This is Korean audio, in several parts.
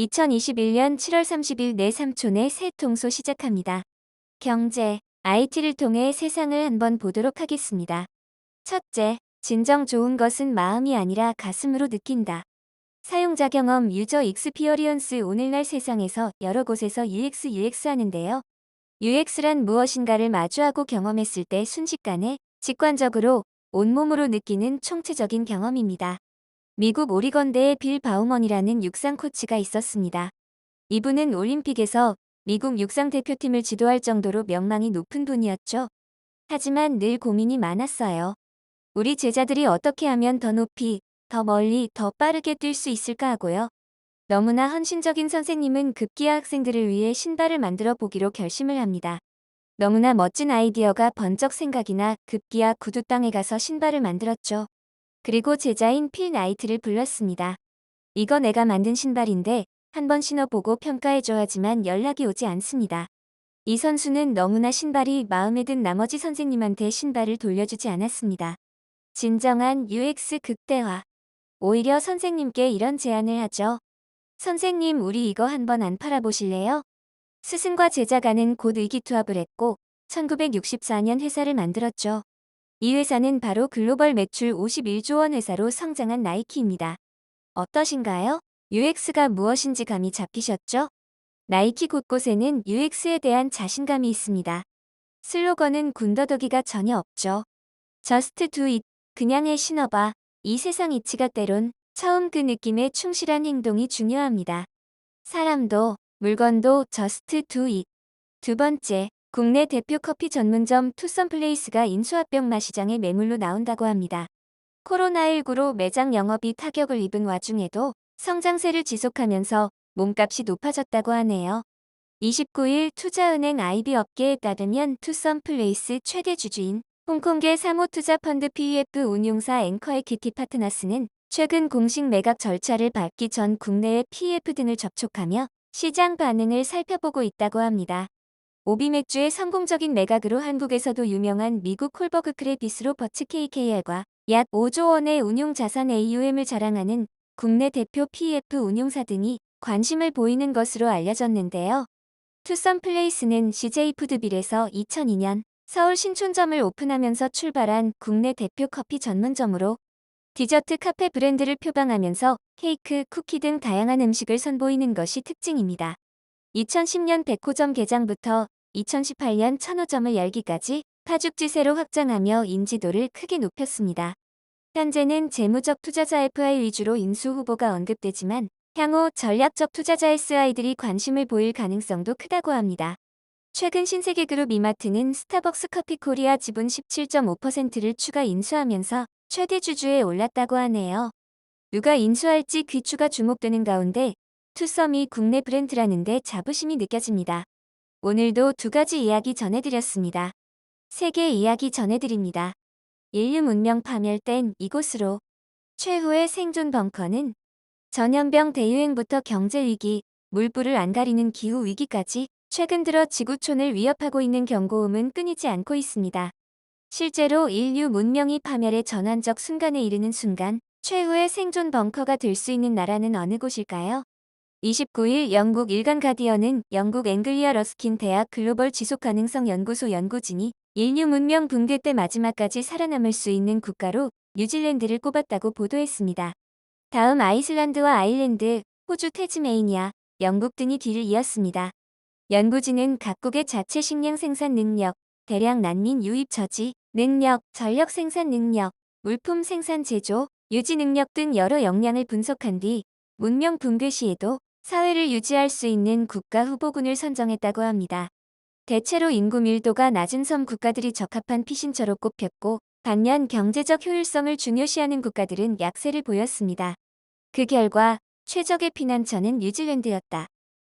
2021년 7월 30일 내 삼촌의 새 통소 시작합니다. 경제, IT를 통해 세상을 한번 보도록 하겠습니다. 첫째, 진정 좋은 것은 마음이 아니라 가슴으로 느낀다. 사용자 경험 유저 익스피어리언스. 오늘날 세상에서 여러 곳에서 UX 하는데요. UX란 무엇인가를 마주하고 경험했을 때 순식간에 직관적으로 온몸으로 느끼는 총체적인 경험입니다. 미국 오리건대에 빌 바우먼이라는 육상 코치가 있었습니다. 이분은 올림픽에서 미국 육상 대표팀을 지도할 정도로 명망이 높은 분이었죠. 하지만 늘 고민이 많았어요. 우리 제자들이 어떻게 하면 더 높이, 더 멀리, 더 빠르게 뛸 수 있을까 하고요. 너무나 헌신적인 선생님은 급기야 학생들을 위해 신발을 만들어 보기로 결심을 합니다. 너무나 멋진 아이디어가 번쩍 생각이나 급기야 구두땅에 가서 신발을 만들었죠. 그리고 제자인 필 나이트를 불렀습니다. 이거 내가 만든 신발인데 한번 신어보고 평가해줘야지만 연락이 오지 않습니다. 이 선수는 너무나 신발이 마음에 든 나머지 선생님한테 신발을 돌려주지 않았습니다. 진정한 UX 극대화. 오히려 선생님께 이런 제안을 하죠. 선생님, 우리 이거 한번 안 팔아보실래요? 스승과 제자간은 곧 의기투합을 했고 1964년 회사를 만들었죠. 이 회사는 바로 글로벌 매출 51조 원 회사로 성장한 나이키입니다. 어떠신가요? UX가 무엇인지 감이 잡히셨죠? 나이키 곳곳에는 UX에 대한 자신감이 있습니다. 슬로건은 군더더기가 전혀 없죠. Just do it. 그냥 해 신어봐. 이 세상 이치가 때론 처음 그 느낌에 충실한 행동이 중요합니다. 사람도 물건도 Just do it. 두 번째, 국내 대표 커피 전문점 투썸플레이스가 인수합병 마시장에 매물로 나온다고 합니다. 코로나19로 매장 영업이 타격을 입은 와중에도 성장세를 지속하면서 몸값이 높아졌다고 하네요. 29일 투자은행 IB 업계에 따르면 투썸플레이스 최대 주주인 홍콩계 사모투자펀드 PEF 운용사 앵커에퀴티 파트너스는 최근 공식 매각 절차를 밟기 전 국내의 PEF 등을 접촉하며 시장 반응을 살펴보고 있다고 합니다. 오비맥주의 성공적인 매각으로 한국에서도 유명한 미국 콜버그 크레비스로 버츠 KKR과 약 5조 원의 운용자산 AUM을 자랑하는 국내 대표 PEF 운용사 등이 관심을 보이는 것으로 알려졌는데요. 투썸플레이스는 CJ푸드빌에서 2002년 서울 신촌점을 오픈하면서 출발한 국내 대표 커피 전문점으로 디저트 카페 브랜드를 표방하면서 케이크, 쿠키 등 다양한 음식을 선보이는 것이 특징입니다. 2010년 100호점 개장부터 2018년 1000호점을 열기까지 파죽지세로 확장하며 인지도를 크게 높였습니다. 현재는 재무적 투자자 FI 위주로 인수 후보가 언급되지만 향후 전략적 투자자 SI들이 관심을 보일 가능성도 크다고 합니다. 최근 신세계그룹 이마트는 스타벅스 커피 코리아 지분 17.5%를 추가 인수하면서 최대 주주에 올랐다고 하네요. 누가 인수할지 귀추가 주목되는 가운데 투썸이 국내 브랜드라는데 자부심이 느껴집니다. 오늘도 두 가지 이야기 전해드렸습니다. 세계 이야기 전해드립니다. 인류 문명 파멸된 이곳으로. 최후의 생존 벙커는 전염병 대유행부터 경제위기, 물불을 안 가리는 기후위기까지 최근 들어 지구촌을 위협하고 있는 경고음은 끊이지 않고 있습니다. 실제로 인류 문명이 파멸의 전환적 순간에 이르는 순간 최후의 생존 벙커가 될 수 있는 나라는 어느 곳일까요? 29일 영국 일간 가디언은 영국 앵글리아 러스킨 대학 글로벌 지속가능성 연구소 연구진이 인류 문명 붕괴 때 마지막까지 살아남을 수 있는 국가로 뉴질랜드를 꼽았다고 보도했습니다. 다음 아이슬란드와 아일랜드, 호주 태즈메이니아, 영국 등이 뒤를 이었습니다. 연구진은 각국의 자체 식량 생산 능력, 대량 난민 유입 저지 능력, 전력 생산 능력, 물품 생산 제조, 유지 능력 등 여러 역량을 분석한 뒤 문명 붕괴 시에도 사회를 유지할 수 있는 국가 후보군을 선정했다고 합니다. 대체로 인구 밀도가 낮은 섬 국가들이 적합한 피신처로 꼽혔고 반면 경제적 효율성을 중요시하는 국가들은 약세를 보였습니다. 그 결과 최적의 피난처는 뉴질랜드였다.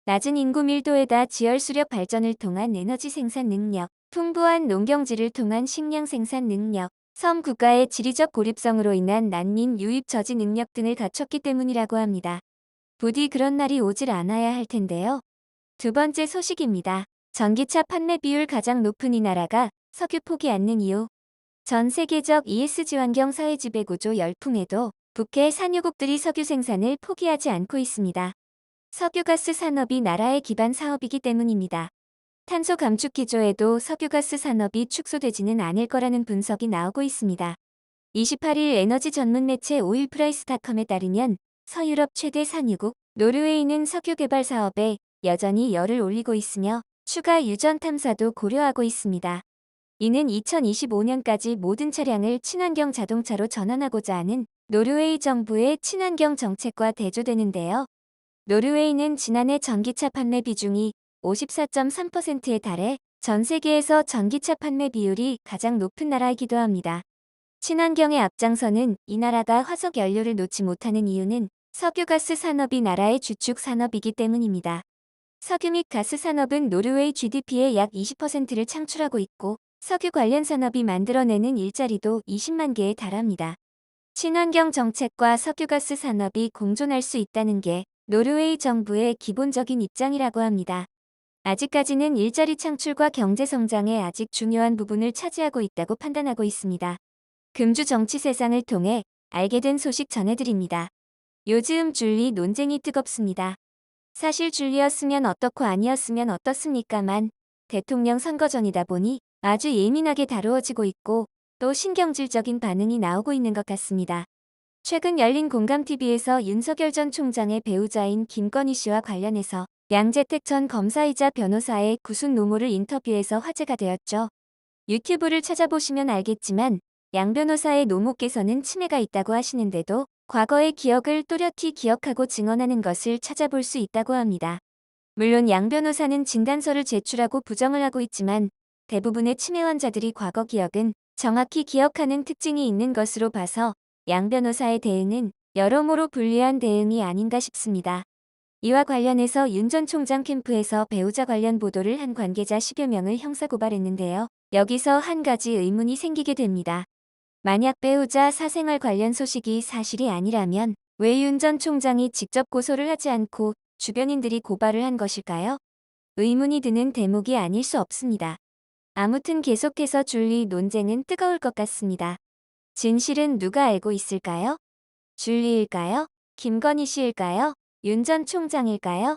낮은 인구 밀도에다 지열수력 발전을 통한 에너지 생산 능력, 풍부한 농경지를 통한 식량 생산 능력, 섬 국가의 지리적 고립성으로 인한 난민 유입 저지 능력 등을 갖췄기 때문이라고 합니다. 부디 그런 날이 오질 않아야 할 텐데요. 두 번째 소식입니다. 전기차 판매 비율 가장 높은 이 나라가 석유 포기 않는 이유. 전 세계적 ESG 환경 사회 지배 구조 열풍에도 북해 산유국들이 석유 생산을 포기하지 않고 있습니다. 석유가스 산업이 나라의 기반 사업이기 때문입니다. 탄소 감축 기조에도 석유가스 산업이 축소되지는 않을 거라는 분석이 나오고 있습니다. 28일 에너지 전문 매체 오일프라이스닷컴에 따르면 서유럽 최대 산유국 노르웨이는 석유 개발 사업에 여전히 열을 올리고 있으며 추가 유전 탐사도 고려하고 있습니다. 이는 2025년까지 모든 차량을 친환경 자동차로 전환하고자 하는 노르웨이 정부의 친환경 정책과 대조되는데요. 노르웨이는 지난해 전기차 판매 비중이 54.3%에 달해 전 세계에서 전기차 판매 비율이 가장 높은 나라이기도 합니다. 친환경의 앞장서는 이 나라가 화석 연료를 놓지 못하는 이유는 석유가스 산업이 나라의 주축 산업이기 때문입니다. 석유 및 가스 산업은 노르웨이 GDP의 약 20%를 창출하고 있고 석유 관련 산업이 만들어내는 일자리도 20만 개에 달합니다. 친환경 정책과 석유가스 산업이 공존할 수 있다는 게 노르웨이 정부의 기본적인 입장이라고 합니다. 아직까지는 일자리 창출과 경제 성장에 아직 중요한 부분을 차지하고 있다고 판단하고 있습니다. 금주 정치 세상을 통해 알게 된 소식 전해드립니다. 요즘 줄리 논쟁이 뜨겁습니다. 사실 줄리였으면 어떻고 아니었으면 어떻습니까만 대통령 선거 전이다 보니 아주 예민하게 다루어지고 있고 또 신경질적인 반응이 나오고 있는 것 같습니다. 최근 열린 공감TV에서 윤석열 전 총장의 배우자인 김건희 씨와 관련해서 양재택 전 검사이자 변호사의 구순 노모를 인터뷰해서 화제가 되었죠. 유튜브를 찾아보시면 알겠지만 양 변호사의 노모께서는 치매가 있다고 하시는데도 과거의 기억을 또렷이 기억하고 증언하는 것을 찾아볼 수 있다고 합니다. 물론 양 변호사는 진단서를 제출하고 부정을 하고 있지만 대부분의 치매 환자들이 과거 기억은 정확히 기억하는 특징이 있는 것으로 봐서 양 변호사의 대응은 여러모로 불리한 대응이 아닌가 싶습니다. 이와 관련해서 윤 전 총장 캠프에서 배우자 관련 보도를 한 관계자 10여 명을 형사고발했는데요. 여기서 한 가지 의문이 생기게 됩니다. 만약 배우자 사생활 관련 소식이 사실이 아니라면 왜 윤 전 총장이 직접 고소를 하지 않고 주변인들이 고발을 한 것일까요? 의문이 드는 대목이 아닐 수 없습니다. 아무튼 계속해서 줄리 논쟁은 뜨거울 것 같습니다. 진실은 누가 알고 있을까요? 줄리일까요? 김건희 씨일까요? 윤 전 총장일까요?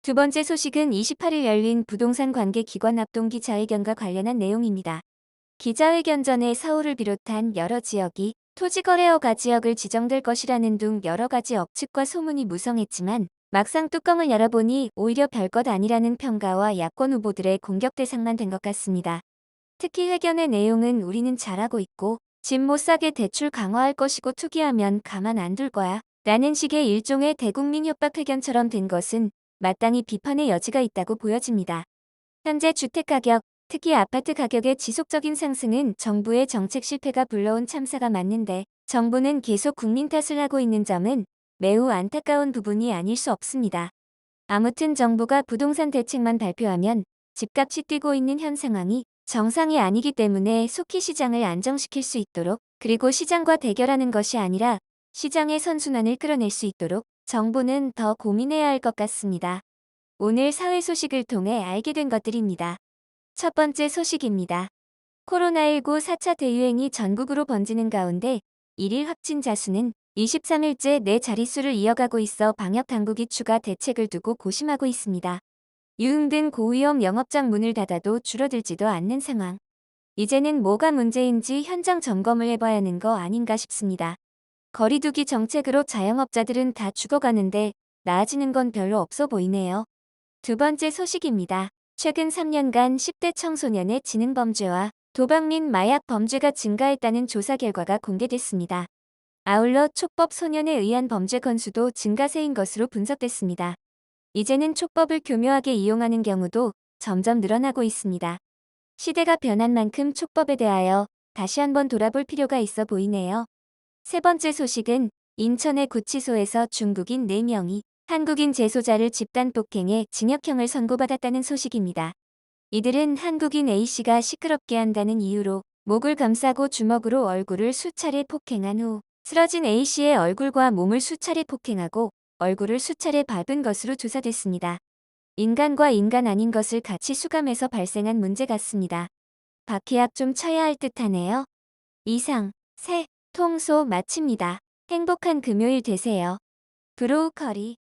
두 번째 소식은 28일 열린 부동산 관계기관 합동 기자회견과 관련한 내용입니다. 기자회견 전에 서울을 비롯한 여러 지역이 토지거래허가 지역을 지정될 것이라는 등 여러 가지 억측과 소문이 무성했지만 막상 뚜껑을 열어보니 오히려 별것 아니라는 평가와 야권 후보들의 공격 대상만 된 것 같습니다. 특히 회견의 내용은 우리는 잘하고 있고 집 못 사게 대출 강화할 것이고 투기하면 가만 안 둘 거야 라는 식의 일종의 대국민 협박 회견처럼 된 것은 마땅히 비판의 여지가 있다고 보여집니다. 현재 주택가격, 특히 아파트 가격의 지속적인 상승은 정부의 정책 실패가 불러온 참사가 맞는데 정부는 계속 국민 탓을 하고 있는 점은 매우 안타까운 부분이 아닐 수 없습니다. 아무튼 정부가 부동산 대책만 발표하면 집값이 뛰고 있는 현 상황이 정상이 아니기 때문에 속히 시장을 안정시킬 수 있도록 그리고 시장과 대결하는 것이 아니라 시장의 선순환을 끌어낼 수 있도록 정부는 더 고민해야 할 것 같습니다. 오늘 사회 소식을 통해 알게 된 것들입니다. 첫 번째 소식입니다. 코로나19 4차 대유행이 전국으로 번지는 가운데 1일 확진자 수는 23일째 네 자릿수를 이어가고 있어 방역당국이 추가 대책을 두고 고심하고 있습니다. 유흥 등 고위험 영업장 문을 닫아도 줄어들지도 않는 상황. 이제는 뭐가 문제인지 현장 점검을 해봐야 하는 거 아닌가 싶습니다. 거리두기 정책으로 자영업자들은 다 죽어가는데 나아지는 건 별로 없어 보이네요. 두 번째 소식입니다. 최근 3년간 10대 청소년의 지능범죄와 도박 및 마약 범죄가 증가했다는 조사 결과가 공개됐습니다. 아울러 촉법 소년에 의한 범죄 건수도 증가세인 것으로 분석됐습니다. 이제는 촉법을 교묘하게 이용하는 경우도 점점 늘어나고 있습니다. 시대가 변한 만큼 촉법에 대하여 다시 한번 돌아볼 필요가 있어 보이네요. 세 번째 소식은 인천의 구치소에서 중국인 4명이 한국인 재소자를 집단 폭행해 징역형을 선고받았다는 소식입니다. 이들은 한국인 A씨가 시끄럽게 한다는 이유로 목을 감싸고 주먹으로 얼굴을 수차례 폭행한 후 쓰러진 A씨의 얼굴과 몸을 수차례 폭행하고 얼굴을 수차례 밟은 것으로 조사됐습니다. 인간과 인간 아닌 것을 같이 수감해서 발생한 문제 같습니다. 박해약 좀 쳐야 할 듯하네요. 이상, 새, 통소 마칩니다. 행복한 금요일 되세요. 브로우커리